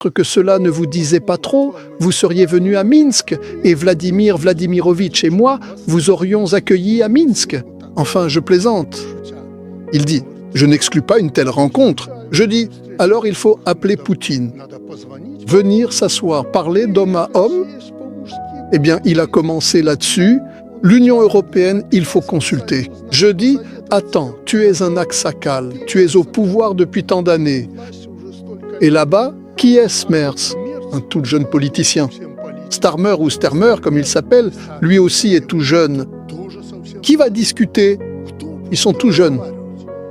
que cela ne vous disait pas trop, vous seriez venu à Minsk et Vladimir Vladimirovitch et moi vous aurions accueilli à Minsk. Enfin, je plaisante. Il dit, je n'exclus pas une telle rencontre. Je dis, alors il faut appeler Poutine. Venir s'asseoir, parler d'homme à homme. Eh bien, il a commencé là-dessus. L'Union européenne, il faut consulter. Je dis, attends, tu es un Aksakal, tu es au pouvoir depuis tant d'années. Et là-bas, qui est Smers? Un tout jeune politicien. Starmer ou Stermer, comme il s'appelle, lui aussi est tout jeune. Qui va discuter? Ils sont tout jeunes.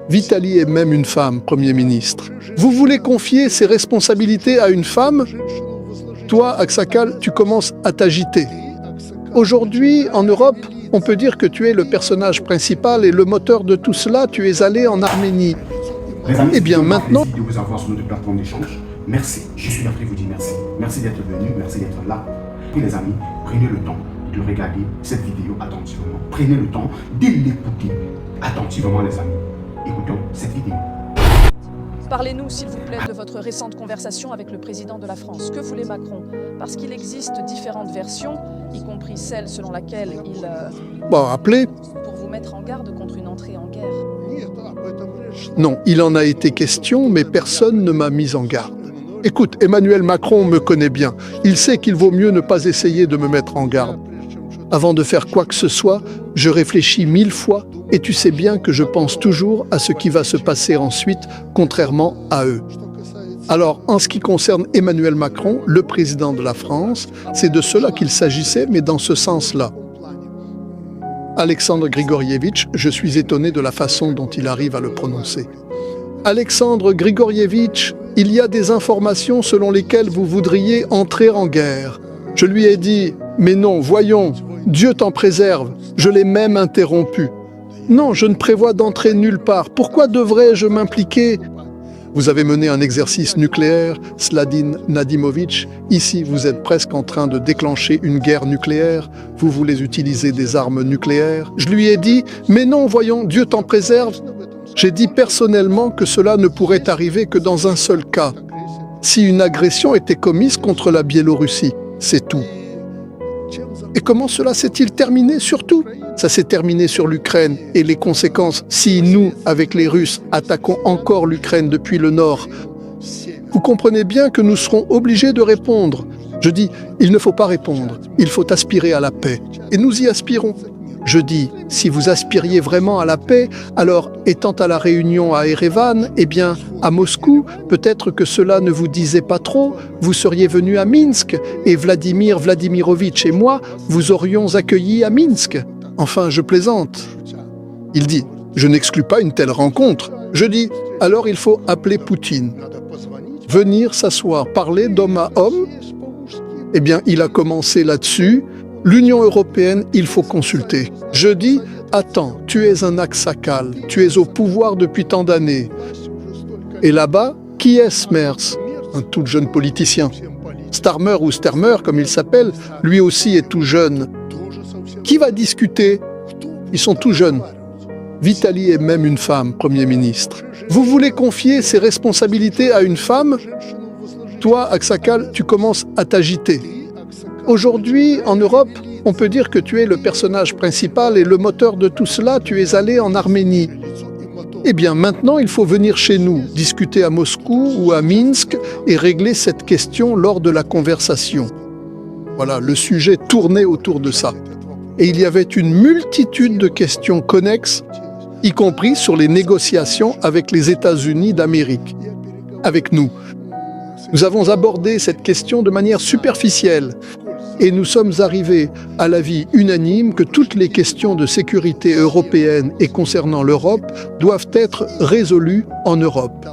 Vitaly est même une femme, Premier ministre. Vous voulez confier ces responsabilités à une femme? Toi, Aksakal, tu commences à t'agiter. Aujourd'hui, en Europe, on peut dire que tu es le personnage principal et le moteur de tout cela. Tu es allé en Arménie. Eh bien, maintenant... de vous avoir sur notre plateforme d'échange. Merci. Je suis là pour vous dire merci. Merci d'être venu, merci d'être là. Et les amis, prenez le temps de regarder cette vidéo attentivement. Prenez le temps de l'écouter attentivement, les amis. Écoutons cette vidéo. Parlez-nous, s'il vous plaît, de votre récente conversation avec le président de la France. Que voulait Macron? Parce qu'il existe différentes versions, y compris celle selon laquelle il... appelez. Pour vous mettre en garde contre une entrée en guerre. Non, il en a été question, mais personne ne m'a mis en garde. Écoute, Emmanuel Macron me connaît bien. Il sait qu'il vaut mieux ne pas essayer de me mettre en garde. Avant de faire quoi que ce soit, je réfléchis 1000 fois et tu sais bien que je pense toujours à ce qui va se passer ensuite, contrairement à eux. Alors, en ce qui concerne Emmanuel Macron, le président de la France, c'est de cela qu'il s'agissait, mais dans ce sens-là. Alexandre Grigorievitch, je suis étonné de la façon dont il arrive à le prononcer. Alexandre Grigorievitch, il y a des informations selon lesquelles vous voudriez entrer en guerre. Je lui ai dit, mais non, voyons, Dieu t'en préserve, je l'ai même interrompu. Non, je ne prévois d'entrer nulle part. Pourquoi devrais-je m'impliquer? Vous avez mené un exercice nucléaire, Sladin Nadimovitch. Ici, vous êtes presque en train de déclencher une guerre nucléaire. Vous voulez utiliser des armes nucléaires. Je lui ai dit, mais non, voyons, Dieu t'en préserve. J'ai dit personnellement que cela ne pourrait arriver que dans un seul cas. Si une agression était commise contre la Biélorussie, c'est tout. Et comment cela s'est-il terminé surtout? Ça s'est terminé sur l'Ukraine et les conséquences si nous, avec les Russes, attaquons encore l'Ukraine depuis le nord. Vous comprenez bien que nous serons obligés de répondre. Je dis, il ne faut pas répondre, il faut aspirer à la paix. Et nous y aspirons. Je dis, si vous aspiriez vraiment à la paix, alors, étant à la réunion à Erevan, eh bien, à Moscou, peut-être que cela ne vous disait pas trop, vous seriez venu à Minsk et Vladimir Vladimirovitch et moi vous aurions accueilli à Minsk. Enfin, je plaisante. Il dit, je n'exclus pas une telle rencontre. Je dis, alors il faut appeler Poutine. Venir s'asseoir, parler d'homme à homme. Eh bien, il a commencé là-dessus. L'Union européenne, il faut consulter. Je dis, attends, tu es un Aksakal, tu es au pouvoir depuis tant d'années. Et là-bas, qui est Smers? Un tout jeune politicien. Starmer ou Stermer, comme il s'appelle, lui aussi est tout jeune. Qui va discuter? Ils sont tout jeunes. Vitaly est même une femme, Premier ministre. Vous voulez confier ces responsabilités à une femme? Toi, Aksakal, tu commences à t'agiter. Aujourd'hui, en Europe, on peut dire que tu es le personnage principal et le moteur de tout cela. Tu es allé en Arménie. Eh bien, maintenant, il faut venir chez nous, discuter à Moscou ou à Minsk et régler cette question lors de la conversation. Voilà, le sujet tournait autour de ça. Et il y avait une multitude de questions connexes, y compris sur les négociations avec les États-Unis d'Amérique, avec nous. Nous avons abordé cette question de manière superficielle et nous sommes arrivés à l'avis unanime que toutes les questions de sécurité européenne et concernant l'Europe doivent être résolues en Europe.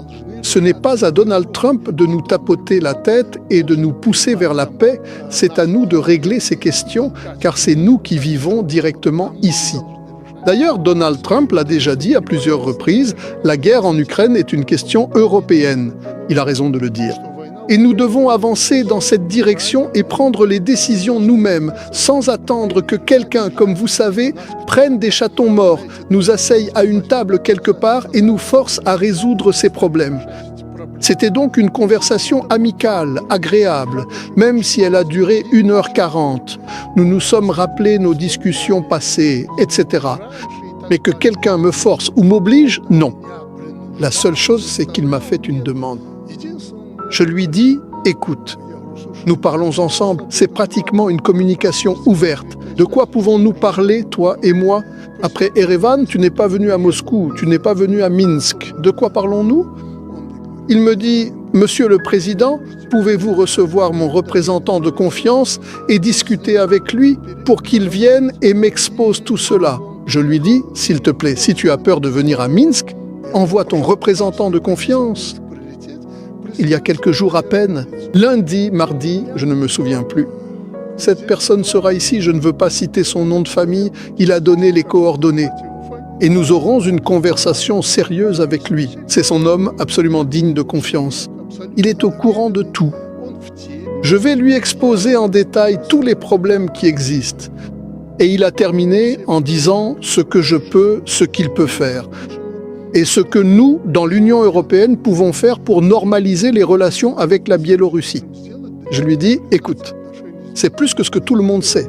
Ce n'est pas à Donald Trump de nous tapoter la tête et de nous pousser vers la paix, c'est à nous de régler ces questions car c'est nous qui vivons directement ici. D'ailleurs, Donald Trump l'a déjà dit à plusieurs reprises, la guerre en Ukraine est une question européenne. Il a raison de le dire. Et nous devons avancer dans cette direction et prendre les décisions nous-mêmes, sans attendre que quelqu'un, comme vous savez, prenne des chatons morts, nous asseye à une table quelque part et nous force à résoudre ces problèmes. C'était donc une conversation amicale, agréable, même si elle a duré 1h40. Nous nous sommes rappelés nos discussions passées, etc. Mais que quelqu'un me force ou m'oblige, non. La seule chose, c'est qu'il m'a fait une demande. Je lui dis, écoute, nous parlons ensemble, c'est pratiquement une communication ouverte. De quoi pouvons-nous parler, toi et moi? Après Erevan, tu n'es pas venu à Moscou, tu n'es pas venu à Minsk. De quoi parlons-nous? Il me dit, Monsieur le Président, pouvez-vous recevoir mon représentant de confiance et discuter avec lui pour qu'il vienne et m'expose tout cela? Je lui dis, s'il te plaît, si tu as peur de venir à Minsk, envoie ton représentant de confiance. Il y a quelques jours à peine, lundi, mardi, je ne me souviens plus. Cette personne sera ici, je ne veux pas citer son nom de famille, il a donné les coordonnées. Et nous aurons une conversation sérieuse avec lui. C'est son homme absolument digne de confiance. Il est au courant de tout. Je vais lui exposer en détail tous les problèmes qui existent. Et il a terminé en disant ce que je peux, ce qu'il peut faire. Et ce que nous, dans l'Union européenne, pouvons faire pour normaliser les relations avec la Biélorussie. Je lui dis, écoute, c'est plus que ce que tout le monde sait.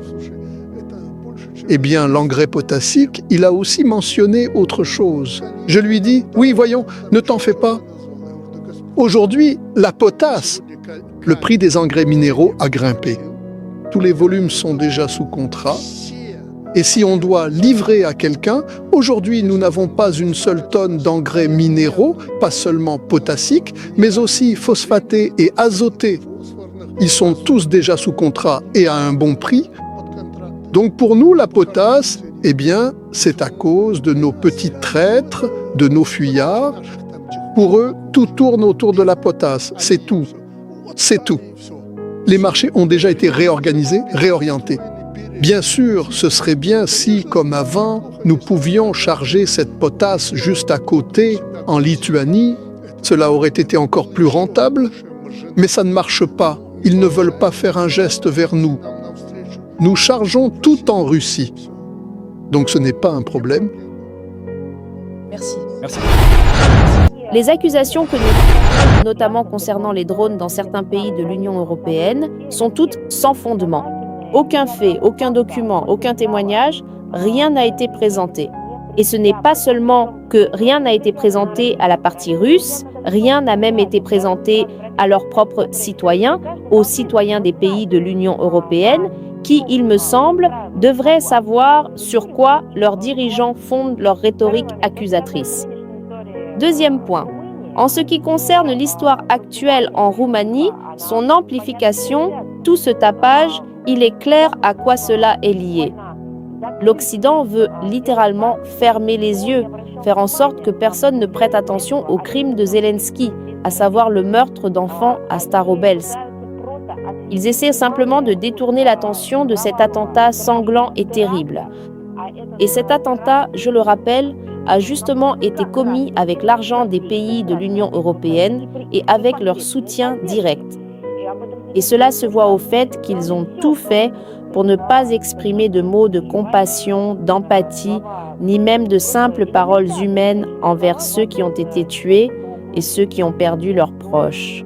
Eh bien, l'engrais potassique, il a aussi mentionné autre chose. Je lui dis, oui, voyons, ne t'en fais pas. Aujourd'hui, la potasse, le prix des engrais minéraux a grimpé. Tous les volumes sont déjà sous contrat. Et si on doit livrer à quelqu'un, aujourd'hui, nous n'avons pas une seule tonne d'engrais minéraux, pas seulement potassiques, mais aussi phosphatés et azotés. Ils sont tous déjà sous contrat et à un bon prix. Donc pour nous, la potasse, eh bien, c'est à cause de nos petits traîtres, de nos fuyards. Pour eux, tout tourne autour de la potasse, c'est tout. C'est tout. Les marchés ont déjà été réorganisés, réorientés. Bien sûr, ce serait bien si, comme avant, nous pouvions charger cette potasse juste à côté, en Lituanie. Cela aurait été encore plus rentable, mais ça ne marche pas. Ils ne veulent pas faire un geste vers nous. Nous chargeons tout en Russie. Donc ce n'est pas un problème. Merci. Merci. Les accusations que nous, notamment concernant les drones dans certains pays de l'Union européenne, sont toutes sans fondement. Aucun fait, aucun document, aucun témoignage, rien n'a été présenté. Et ce n'est pas seulement que rien n'a été présenté à la partie russe, rien n'a même été présenté à leurs propres citoyens, aux citoyens des pays de l'Union européenne, qui, il me semble, devraient savoir sur quoi leurs dirigeants fondent leur rhétorique accusatrice. Deuxième point, en ce qui concerne l'histoire actuelle en Roumanie, son amplification, tout ce tapage, il est clair à quoi cela est lié. L'Occident veut littéralement fermer les yeux, faire en sorte que personne ne prête attention au crime de Zelensky, à savoir le meurtre d'enfants à Starobelsk. Ils essaient simplement de détourner l'attention de cet attentat sanglant et terrible. Et cet attentat, je le rappelle, a justement été commis avec l'argent des pays de l'Union européenne et avec leur soutien direct. Et cela se voit au fait qu'ils ont tout fait pour ne pas exprimer de mots de compassion, d'empathie, ni même de simples paroles humaines envers ceux qui ont été tués et ceux qui ont perdu leurs proches.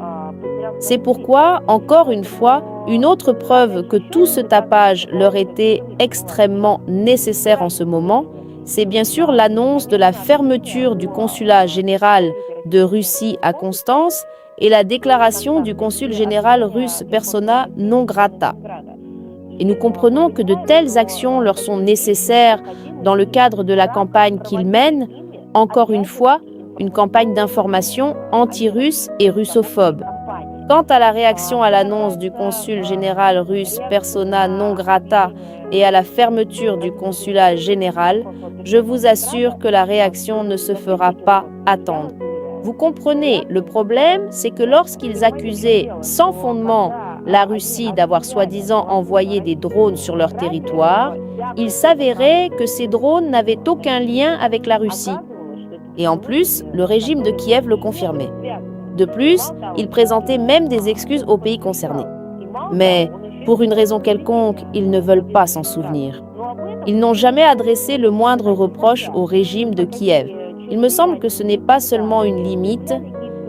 C'est pourquoi, encore une fois, une autre preuve que tout ce tapage leur était extrêmement nécessaire en ce moment, c'est bien sûr l'annonce de la fermeture du consulat général de Russie à Constance et la déclaration du consul général russe persona non grata. Et nous comprenons que de telles actions leur sont nécessaires dans le cadre de la campagne qu'ils mènent, encore une fois, une campagne d'information anti-russe et russophobe. Quant à la réaction à l'annonce du consul général russe persona non grata et à la fermeture du consulat général, je vous assure que la réaction ne se fera pas attendre. Vous comprenez, le problème, c'est que lorsqu'ils accusaient sans fondement la Russie d'avoir soi-disant envoyé des drones sur leur territoire, il s'avérait que ces drones n'avaient aucun lien avec la Russie. Et en plus, le régime de Kiev le confirmait. De plus, ils présentaient même des excuses aux pays concernés. Mais, pour une raison quelconque, ils ne veulent pas s'en souvenir. Ils n'ont jamais adressé le moindre reproche au régime de Kiev. Il me semble que ce n'est pas seulement une limite,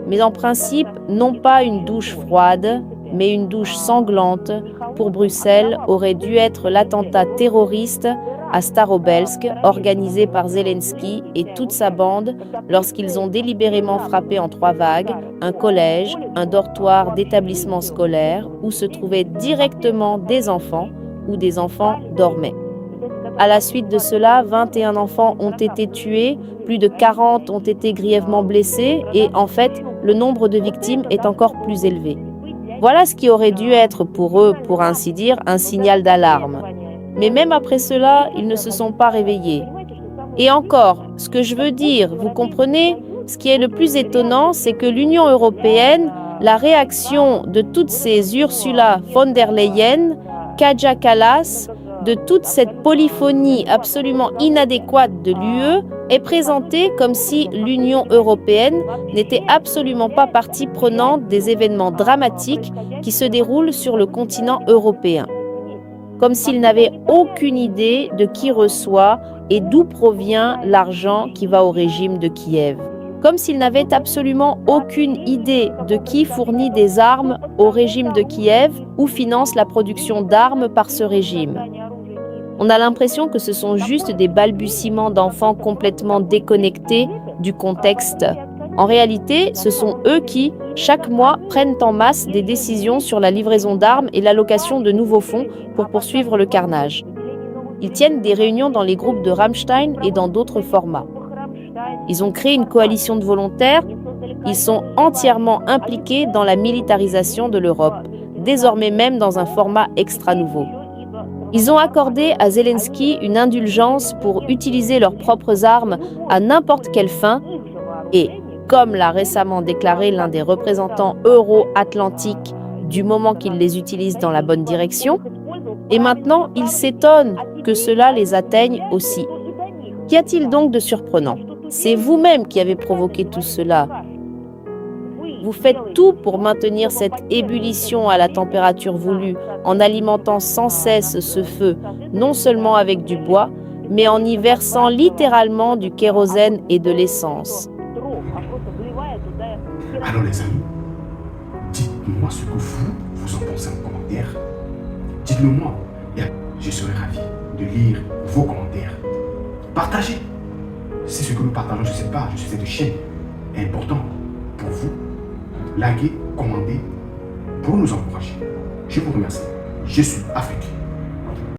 mais en principe, non pas une douche froide, mais une douche sanglante pour Bruxelles aurait dû être l'attentat terroriste à Starobelsk organisé par Zelensky et toute sa bande lorsqu'ils ont délibérément frappé en 3 vagues un collège, un dortoir d'établissement scolaire où se trouvaient directement des enfants où des enfants dormaient. À la suite de cela, 21 enfants ont été tués, plus de 40 ont été grièvement blessés et en fait, le nombre de victimes est encore plus élevé. Voilà ce qui aurait dû être pour eux, pour ainsi dire, un signal d'alarme. Mais même après cela, ils ne se sont pas réveillés. Et encore, ce que je veux dire, vous comprenez, ce qui est le plus étonnant, c'est que l'Union européenne, la réaction de toutes ces Ursula von der Leyen, Kaja Kallas, de toute cette polyphonie absolument inadéquate de l'UE est présentée comme si l'Union européenne n'était absolument pas partie prenante des événements dramatiques qui se déroulent sur le continent européen. Comme s'ils n'avaient aucune idée de qui reçoit et d'où provient l'argent qui va au régime de Kiev. Comme s'ils n'avaient absolument aucune idée de qui fournit des armes au régime de Kiev ou finance la production d'armes par ce régime. On a l'impression que ce sont juste des balbutiements d'enfants complètement déconnectés du contexte. En réalité, ce sont eux qui, chaque mois, prennent en masse des décisions sur la livraison d'armes et l'allocation de nouveaux fonds pour poursuivre le carnage. Ils tiennent des réunions dans les groupes de Rammstein et dans d'autres formats. Ils ont créé une coalition de volontaires. Ils sont entièrement impliqués dans la militarisation de l'Europe, désormais même dans un format extra nouveau. Ils ont accordé à Zelensky une indulgence pour utiliser leurs propres armes à n'importe quelle fin et, comme l'a récemment déclaré l'un des représentants euro-atlantiques, du moment qu'ils les utilisent dans la bonne direction, et maintenant ils s'étonnent que cela les atteigne aussi. Qu'y a-t-il donc de surprenant ? C'est vous-même qui avez provoqué tout cela. Vous faites tout pour maintenir cette ébullition à la température voulue, en alimentant sans cesse ce feu, non seulement avec du bois, mais en y versant littéralement du kérosène et de l'essence. Alors les amis, dites-moi ce que vous en pensez en commentaire. Dites-le moi, et je serai ravi de lire vos commentaires. Partagez. C'est ce que nous partageons sur cette page, sur cette chaîne, est important pour vous. Likez, commandez pour nous encourager. Je vous remercie. Je suis Afrique.